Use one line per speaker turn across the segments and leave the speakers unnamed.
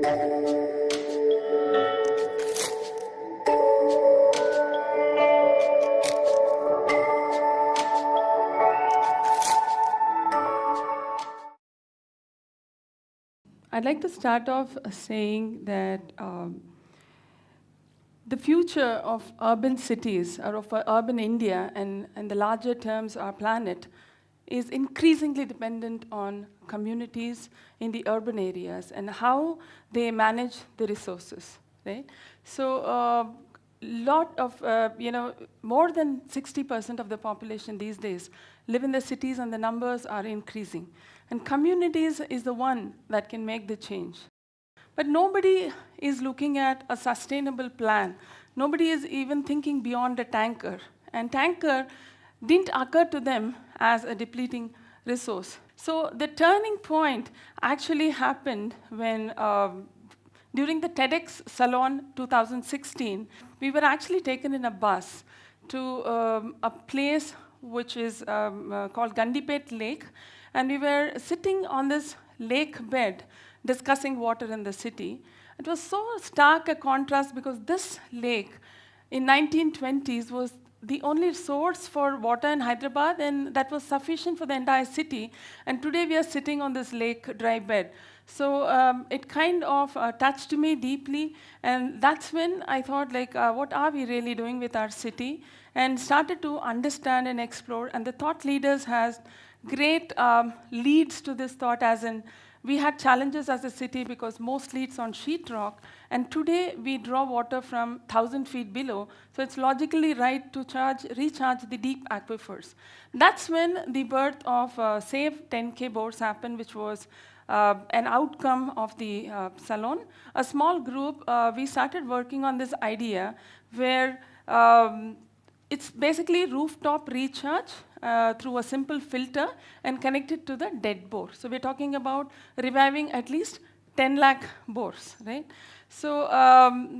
I'd like to start off saying that the future of urban cities, or of urban India, and the larger terms, our planet, is increasingly dependent on communities in the urban areas and how they manage the resources, right? So, lot of, more than 60% of the population these days live in the cities, and the numbers are increasing. And communities is the one that can make the change. But nobody is looking at a sustainable plan. Nobody is even thinking beyond a tanker. And tanker didn't occur to them as a depleting resource. So the turning point actually happened when during the TEDx Salon 2016, we were actually taken in a bus to a place which is called Gandipet Lake, and we were sitting on this lake bed discussing water in the city. It was so stark a contrast because this lake in 1920s was the only source for water in Hyderabad, and that was sufficient for the entire city. And today we are sitting on this lake dry bed. So it kind of touched me deeply, and that's when I thought, like, what are we really doing with our city? And started to understand and explore, and the thought leaders has great leads to this thought, as in we had challenges as a city because mostly it's on sheetrock, and today we draw water from 1,000 feet below, so it's logically right to recharge the deep aquifers. That's when the birth of Save 10K boards happened, which was an outcome of the salon. A small group, we started working on this idea where it's basically rooftop recharge through a simple filter and connected to the dead bore. So we're talking about reviving at least 10 lakh bores, right? So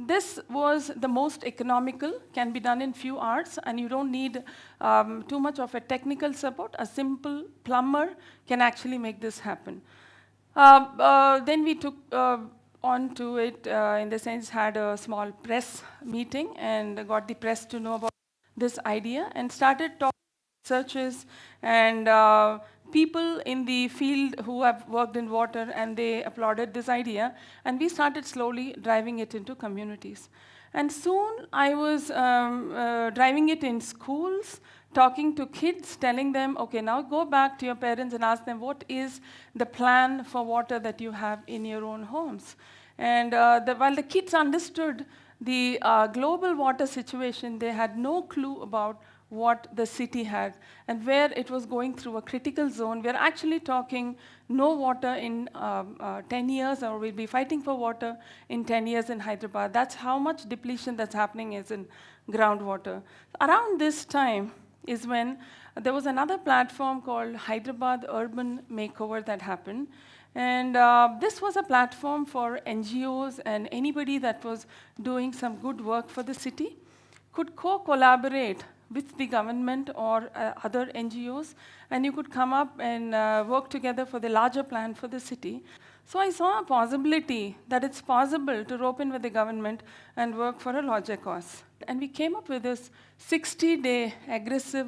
this was the most economical, can be done in few hours, and you don't need too much of a technical support. A simple plumber can actually make this happen. Then we took on to it, in the sense, had a small press meeting and got the press to know about this idea and started talking to researchers and people in the field who have worked in water, and they applauded this idea, and we started slowly driving it into communities. And soon I was driving it in schools, talking to kids, telling them, okay, now go back to your parents and ask them, what is the plan for water that you have in your own homes? And while the kids understood the global water situation, they had no clue about what the city had and where it was going through a critical zone. We're actually talking no water in 10 years, or we'll be fighting for water in 10 years in Hyderabad. That's how much depletion that's happening is in groundwater. Around this time is when there was another platform called Hyderabad Urban Makeover that happened. And this was a platform for NGOs and anybody that was doing some good work for the city could co-collaborate with the government or other NGOs, and you could come up and work together for the larger plan for the city. So I saw a possibility that it's possible to rope in with the government and work for a larger cause. And we came up with this 60-day aggressive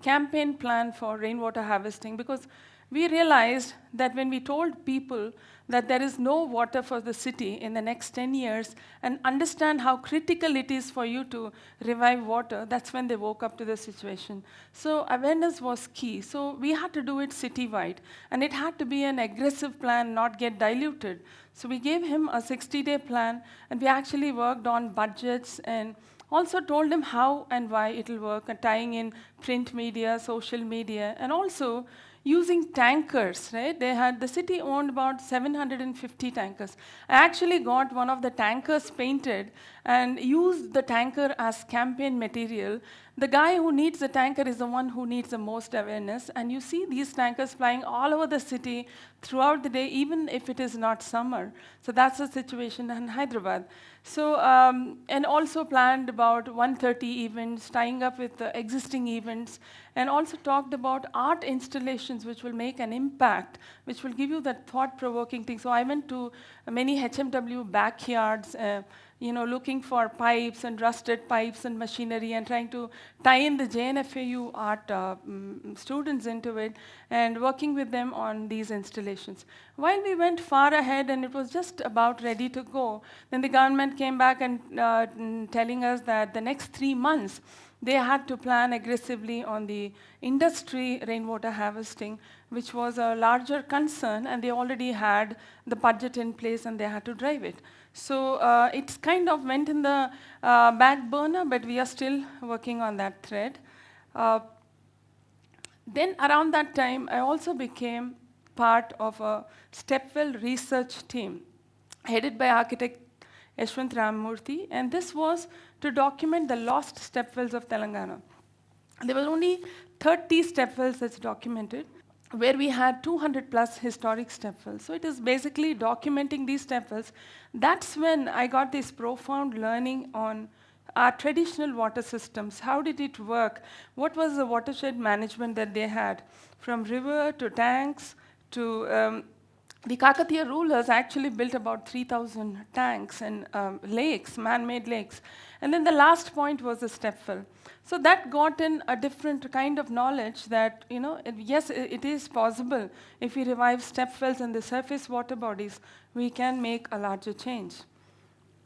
campaign plan for rainwater harvesting, because we realized that when we told people that there is no water for the city in the next 10 years and understand how critical it is for you to revive water, that's when they woke up to the situation. So awareness was key. So we had to do it citywide, and it had to be an aggressive plan, not get diluted. So we gave him a 60-day plan, and we actually worked on budgets and also told him how and why it'll work, and tying in print media, social media, and also using tankers, right? The city owned about 750 tankers. I actually got one of the tankers painted and used the tanker as campaign material, the guy who needs the tanker is the one who needs the most awareness. And you see these tankers flying all over the city throughout the day, even if it is not summer. So that's the situation in Hyderabad. So, and also planned about 130 events, tying up with the existing events, and also talked about art installations which will make an impact, which will give you that thought-provoking thing. So I went to many HMW backyards, looking for pipes and rusted pipes and machinery and trying to tie in the JNFAU art students into it and working with them on these installations. While we went far ahead and it was just about ready to go, then the government came back and telling us that the next 3 months, they had to plan aggressively on the industry rainwater harvesting, which was a larger concern, and they already had the budget in place and they had to drive it. So it's kind of went in the back burner, but we are still working on that thread. Then around that time, I also became part of a stepwell research team headed by architect Yashwant Ramamurthy, and this was to document the lost stepwells of Telangana. There were only 30 stepwells that's documented, where we had 200 plus historic stepwells. So it is basically documenting these stepwells. That's when I got this profound learning on our traditional water systems. How did it work? What was the watershed management that they had? From river to tanks to the Kakatiya rulers actually built about 3,000 tanks and lakes, man-made lakes. And then the last point was the stepwell. So that got in a different kind of knowledge that, yes, it is possible. If we revive stepwells and the surface water bodies, we can make a larger change.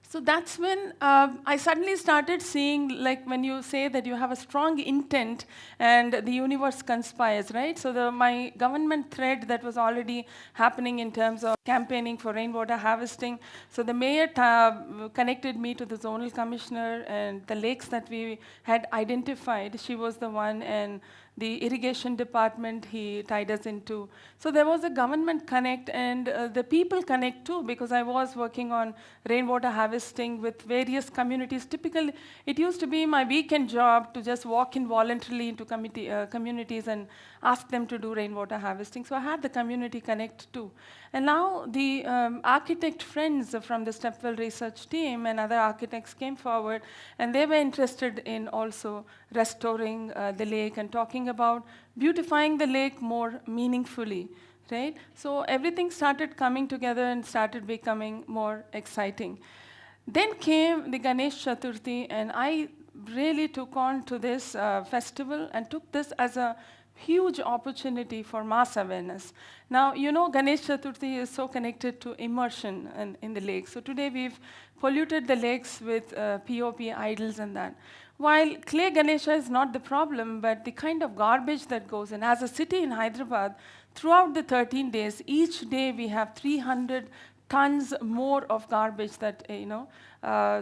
So that's when I suddenly started seeing, like when you say that you have a strong intent and the universe conspires, right? So my government thread that was already happening in terms of campaigning for rainwater harvesting. So the mayor connected me to the zonal commissioner, and the lakes that we had identified, she was the one, and the irrigation department he tied us into. So there was a government connect and the people connect too, because I was working on rainwater harvesting with various communities. Typically, it used to be my weekend job to just walk in voluntarily into communities and ask them to do rainwater harvesting. So I had the community connect too. And now the architect friends from the Stepwell research team and other architects came forward, and they were interested in also restoring the lake and talking about beautifying the lake more meaningfully, right? So everything started coming together and started becoming more exciting. Then came the Ganesh Chaturthi, and I really took on to this festival and took this as a huge opportunity for mass awareness. Now, Ganesh Chaturthi is so connected to immersion in the lake. So today we've polluted the lakes with POP idols and that. While clay Ganesha is not the problem, but the kind of garbage that goes in. As a city in Hyderabad, throughout the 13 days, each day we have 300 tons more of garbage that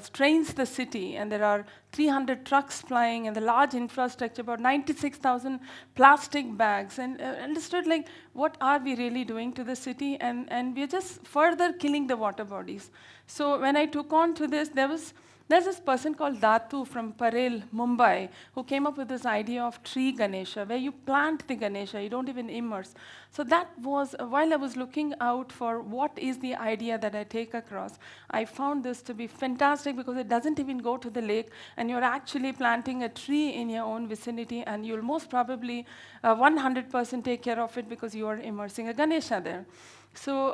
strains the city, and there are 300 trucks flying and the large infrastructure, about 96,000 plastic bags, and understood like what are we really doing to the city, and we're just further killing the water bodies. So when I took on to this, there's this person called Datu from Parel, Mumbai, who came up with this idea of tree Ganesha, where you plant the Ganesha, you don't even immerse. So that was, while I was looking out for what is the idea that I take across, I found this to be fantastic because it doesn't even go to the lake, and you're actually planting a tree in your own vicinity, and you'll most probably 100% take care of it because you are immersing a Ganesha there. So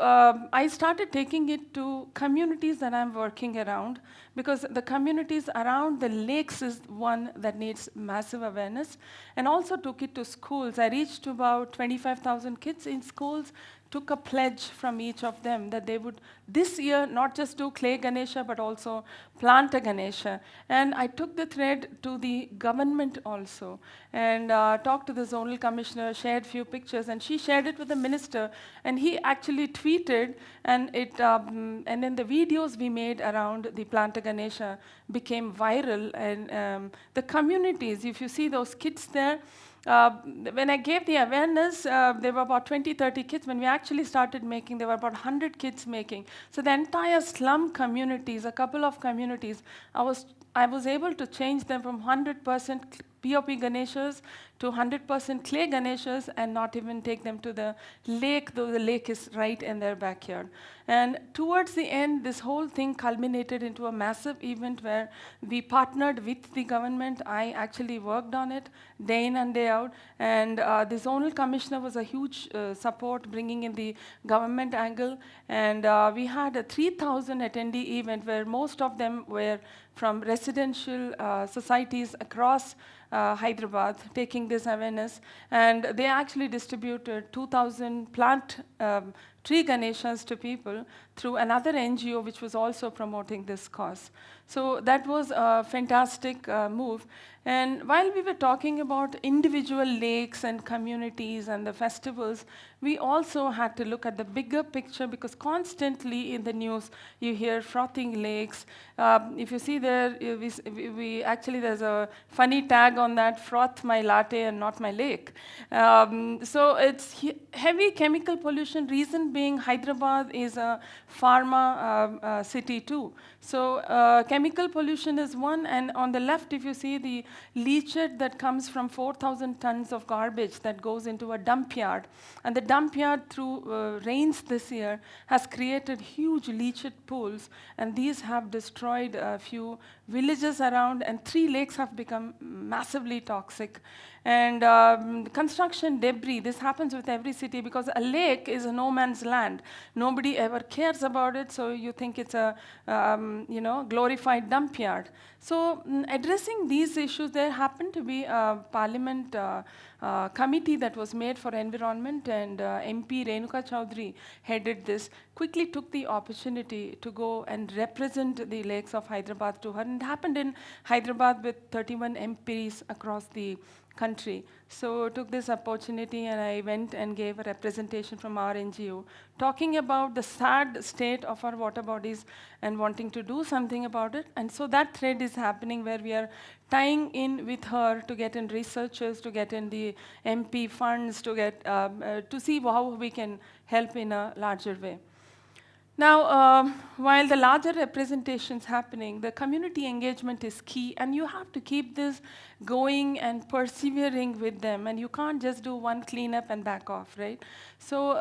I started taking it to communities that I'm working around, because the communities around the lakes is one that needs massive awareness, and also took it to schools. I reached to about 25,000 kids in schools, took a pledge from each of them that they would this year not just do clay Ganesha, but also plant a Ganesha. And I took the thread to the government also, and talked to the zonal commissioner, shared few pictures, and she shared it with the minister, and he actually tweeted, and and then the videos we made around the plant a Ganesha became viral, and the communities, if you see those kids there, when I gave the awareness, there were about 20, 30 kids. When we actually started making, there were about 100 kids making. So the entire slum communities, a couple of communities, I was able to change them from 100% POP Ganeshas to 100% clay Ganeshas and not even take them to the lake, though the lake is right in their backyard. And towards the end, this whole thing culminated into a massive event where we partnered with the government. I actually worked on it day in and day out. And the zonal commissioner was a huge support, bringing in the government angle. And we had a 3,000 attendee event where most of them were from residential societies across Hyderabad, taking this awareness. And they actually distributed 2,000 plant tree Ganeshas to people through another NGO which was also promoting this cause. So that was a fantastic move. And while we were talking about individual lakes and communities and the festivals, we also had to look at the bigger picture, because constantly in the news you hear frothing lakes. If you see there, we actually, there's a funny tag on that, froth my latte and not my lake. So it's heavy chemical pollution, reason being Hyderabad is a pharma city too. So chemical pollution is one, and on the left, if you see the leachate that comes from 4,000 tons of garbage that goes into a dump yard. And the dump yard, through rains this year, has created huge leachate pools, and these have destroyed a few villages around, and 3 lakes have become massively toxic. And construction debris, this happens with every city, because a lake is a no man's land. Nobody ever cares about it, so you think it's a glorified dump yard. So addressing these issues, there happened to be a parliament committee that was made for environment, and MP Renuka Chaudhary headed this, quickly took the opportunity to go and represent the lakes of Hyderabad to her. And it happened in Hyderabad with 31 MPs across the country. So took this opportunity, and I went and gave a representation from our NGO, talking about the sad state of our water bodies and wanting to do something about it. And so that thread is happening, where we are tying in with her to get in researchers, to get in the MP funds, to get to see how we can help in a larger way. Now, while the larger representation's happening, the community engagement is key, and you have to keep this going and persevering with them, and you can't just do one cleanup and back off, right? So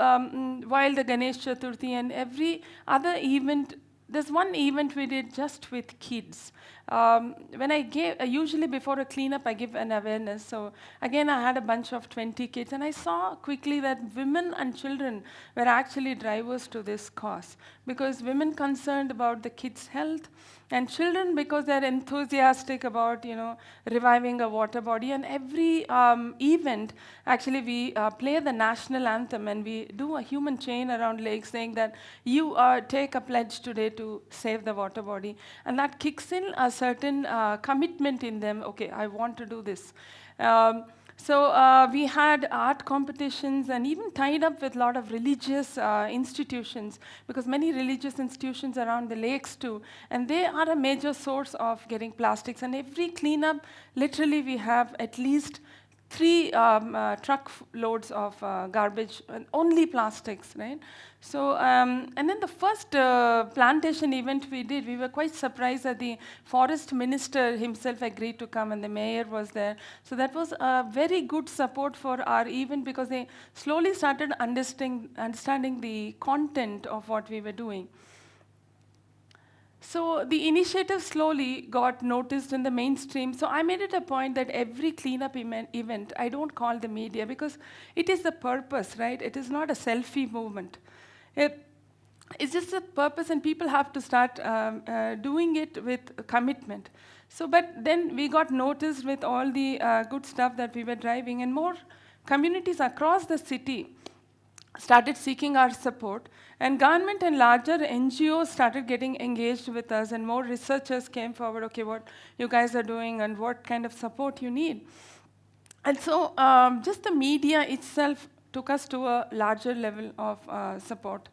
while the Ganesh Chaturthi and every other event, there's one event we did just with kids. When I gave, usually before a cleanup, I give an awareness. So again, I had a bunch of 20 kids, and I saw quickly that women and children were actually drivers to this cause, because women concerned about the kids' health, and children because they're enthusiastic about, reviving a water body. And every event, actually, we play the national anthem, and we do a human chain around lakes saying that you take a pledge today to save the water body. And that kicks in a certain commitment in them. Okay, I want to do this. So we had art competitions, and even tied up with a lot of religious institutions, because many religious institutions around the lakes too, and they are a major source of getting plastics. And every cleanup, literally we have at least 3 truck loads of garbage, only plastics, right? So, and then the first plantation event we did, we were quite surprised that the forest minister himself agreed to come, and the mayor was there. So that was a very good support for our event, because they slowly started understanding the content of what we were doing. So the initiative slowly got noticed in the mainstream. So I made it a point that every cleanup event, I don't call the media, because it is the purpose, right? It is not a selfie movement. It's just a purpose, and people have to start doing it with commitment. So, but then we got noticed with all the good stuff that we were driving, and more communities across the city started seeking our support, and government and larger NGOs started getting engaged with us, and more researchers came forward, okay, what you guys are doing and what kind of support you need. And so just the media itself took us to a larger level of support.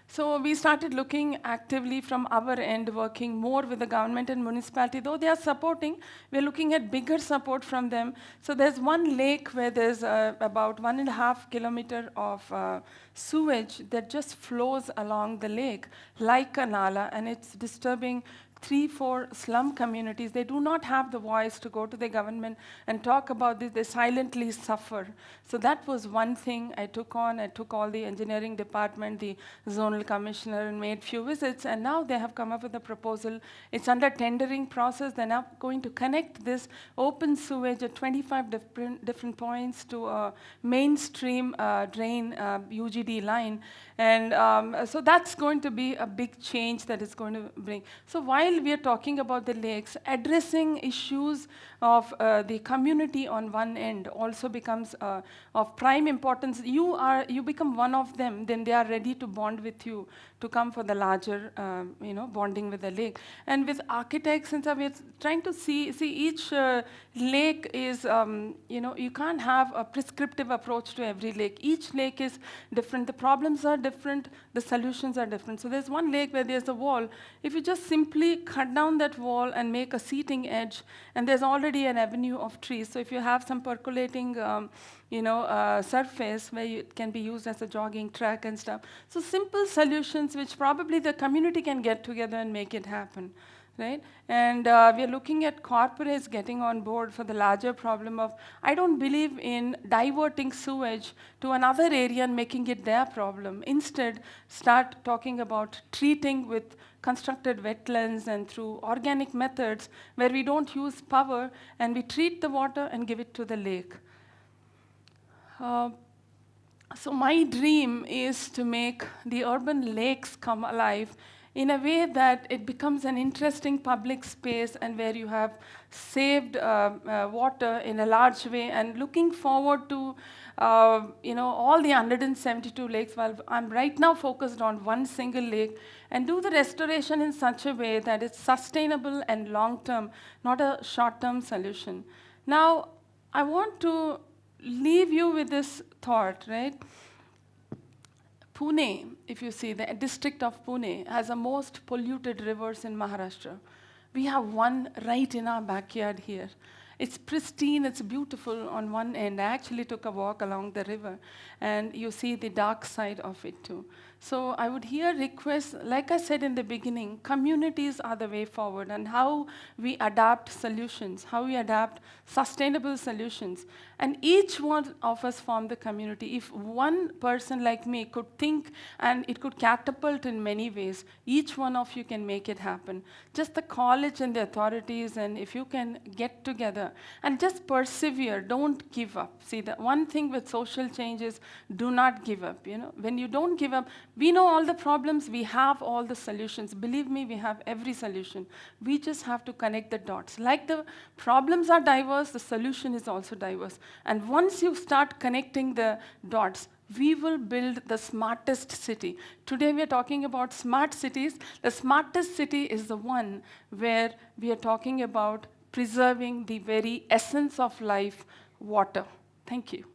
So we started looking actively from our end, working more with the government and municipality. Though they are supporting, we're looking at bigger support from them. So there's one lake where there's about 1.5 kilometers of sewage that just flows along the lake like a nala, and it's disturbing 3, 4 slum communities, they do not have the voice to go to the government and talk about this. They silently suffer. So that was one thing I took on. I took all the engineering department, the zonal commissioner, and made few visits. And now they have come up with a proposal. It's under tendering process. They're now going to connect this open sewage at 25 different points to a mainstream drain UGD line. And so that's going to be a big change that is going to bring. So while we are talking about the lakes, addressing issues of the community on one end also becomes of prime importance. You become one of them, then they are ready to bond with you to come for the larger, bonding with the lake. And with architects and stuff, we're trying to see each lake is, you can't have a prescriptive approach to every lake. Each lake is different. The problems are different. The solutions are different. So there's one lake where there's a wall. If you just simply cut down that wall and make a seating edge, and there's already an avenue of trees. So if you have some percolating, surface where it can be used as a jogging track and stuff. So simple solutions which probably the community can get together and make it happen. Right? And we are looking at corporates getting on board for the larger problem of, I don't believe in diverting sewage to another area and making it their problem. Instead, start talking about treating with constructed wetlands and through organic methods where we don't use power and we treat the water and give it to the lake. So my dream is to make the urban lakes come alive in a way that it becomes an interesting public space and where you have saved water in a large way, and looking forward to all the 172 lakes, while I'm right now focused on one single lake, and do the restoration in such a way that it's sustainable and long-term, not a short-term solution. Now, I want to leave you with this thought, right? Pune, if you see, the district of Pune has the most polluted rivers in Maharashtra. We have one right in our backyard here. It's pristine, it's beautiful on one end. I actually took a walk along the river, and you see the dark side of it too. So I would here request, like I said in the beginning, communities are the way forward, and how we adapt solutions, how we adapt sustainable solutions. And each one of us form the community. If one person like me could think, and it could catapult in many ways, each one of you can make it happen. Just the college and the authorities, and if you can get together and just persevere, don't give up. See, the one thing with social change is do not give up. When you don't give up, we know all the problems, we have all the solutions. Believe me, we have every solution. We just have to connect the dots. Like the problems are diverse, the solution is also diverse. And once you start connecting the dots, we will build the smartest city. Today we are talking about smart cities. The smartest city is the one where we are talking about preserving the very essence of life, water. Thank you.